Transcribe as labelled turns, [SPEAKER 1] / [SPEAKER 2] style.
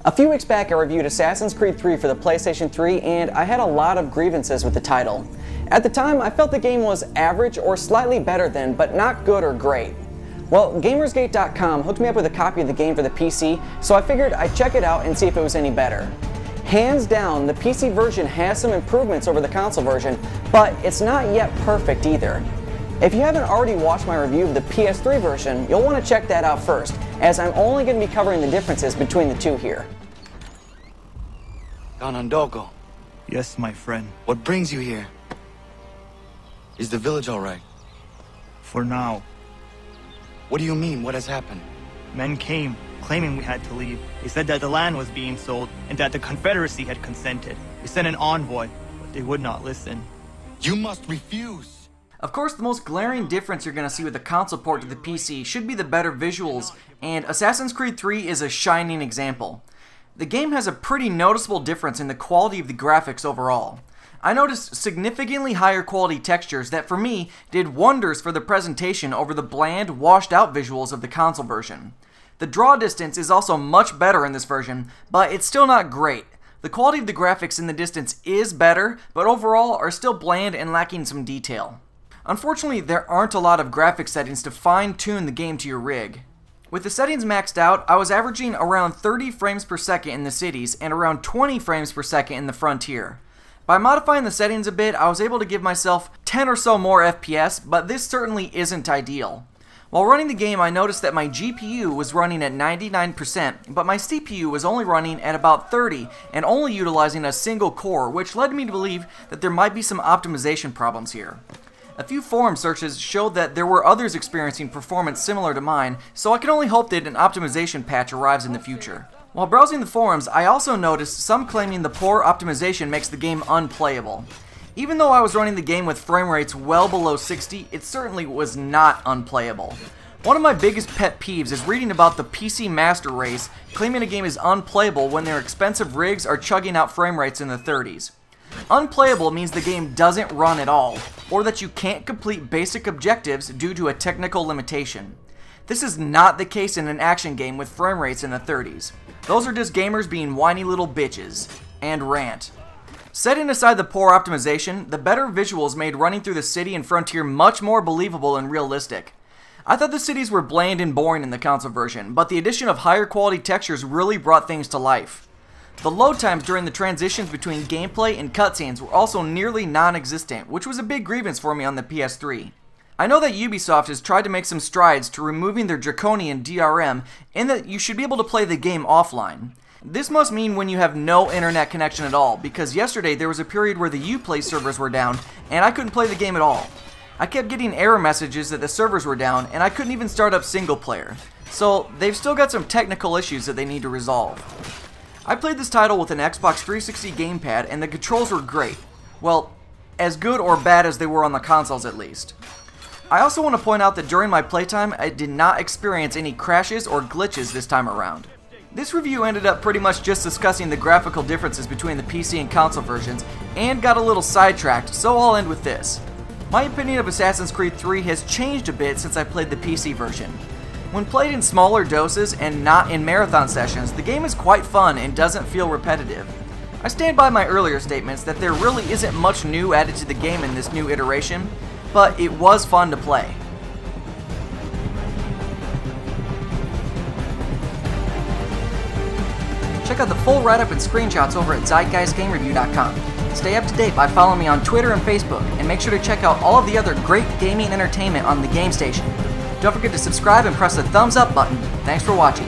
[SPEAKER 1] A few weeks back I reviewed Assassin's Creed 3 for the PlayStation 3 and I had a lot of grievances with the title. At the time I felt the game was average or slightly better than, but not good or great. Well, Gamersgate.com hooked me up with a copy of the game for the PC, so I figured I'd check it out and see if it was any better. Hands down, the PC version has some improvements over the console version, but it's not yet perfect either. If you haven't already watched my review of the PS3 version, you'll want to check that out first, as I'm only going to be covering the differences between the two here.
[SPEAKER 2] Ganondogo.
[SPEAKER 3] Yes, my friend.
[SPEAKER 2] What brings you here? Is the village all right?
[SPEAKER 3] For now.
[SPEAKER 2] What do you mean? What has happened?
[SPEAKER 3] Men came, claiming we had to leave. They said that the land was being sold, and that the Confederacy had consented. We sent an envoy, but they would not listen.
[SPEAKER 2] You must refuse!
[SPEAKER 4] Of course, the most glaring difference you're going to see with the console port to the PC should be the better visuals, and Assassin's Creed 3 is a shining example. The game has a pretty noticeable difference in the quality of the graphics overall. I noticed significantly higher quality textures that for me did wonders for the presentation over the bland, washed out visuals of the console version. The draw distance is also much better in this version, but it's still not great. The quality of the graphics in the distance is better, but overall are still bland and lacking some detail. Unfortunately, there aren't a lot of graphic settings to fine-tune the game to your rig. With the settings maxed out, I was averaging around 30 frames per second in the cities and around 20 frames per second in the frontier. By modifying the settings a bit, I was able to give myself 10 or so more FPS, but this certainly isn't ideal. While running the game, I noticed that my GPU was running at 99%, but my CPU was only running at about 30 and only utilizing a single core, which led me to believe that there might be some optimization problems here. A few forum searches showed that there were others experiencing performance similar to mine, so I can only hope that an optimization patch arrives in the future. While browsing the forums, I also noticed some claiming the poor optimization makes the game unplayable. Even though I was running the game with frame rates well below 60, it certainly was not unplayable. One of my biggest pet peeves is reading about the PC Master Race claiming a game is unplayable when their expensive rigs are chugging out frame rates in the 30s. Unplayable means the game doesn't run at all, or that you can't complete basic objectives due to a technical limitation. This is not the case in an action game with frame rates in the 30s. Those are just gamers being whiny little bitches. And rant. Setting aside the poor optimization, the better visuals made running through the city and frontier much more believable and realistic. I thought the cities were bland and boring in the console version, but the addition of higher quality textures really brought things to life. The load times during the transitions between gameplay and cutscenes were also nearly non-existent, which was a big grievance for me on the PS3. I know that Ubisoft has tried to make some strides to removing their draconian DRM in that you should be able to play the game offline. This must mean when you have no internet connection at all, because yesterday there was a period where the Uplay servers were down and I couldn't play the game at all. I kept getting error messages that the servers were down and I couldn't even start up single player. So they've still got some technical issues that they need to resolve. I played this title with an Xbox 360 gamepad and the controls were great. Well, as good or bad as they were on the consoles at least. I also want to point out that during my playtime, I did not experience any crashes or glitches this time around. This review ended up pretty much just discussing the graphical differences between the PC and console versions, and got a little sidetracked, so I'll end with this. My opinion of Assassin's Creed 3 has changed a bit since I played the PC version. When played in smaller doses and not in marathon sessions, the game is quite fun and doesn't feel repetitive. I stand by my earlier statements that there really isn't much new added to the game in this new iteration, but it was fun to play. Check out the full write-up and screenshots over at ZeitgeistGameReview.com. Stay up to date by following me on Twitter and Facebook, and make sure to check out all of the other great gaming entertainment on the Game Station. Don't forget to subscribe and press the thumbs up button. Thanks for watching.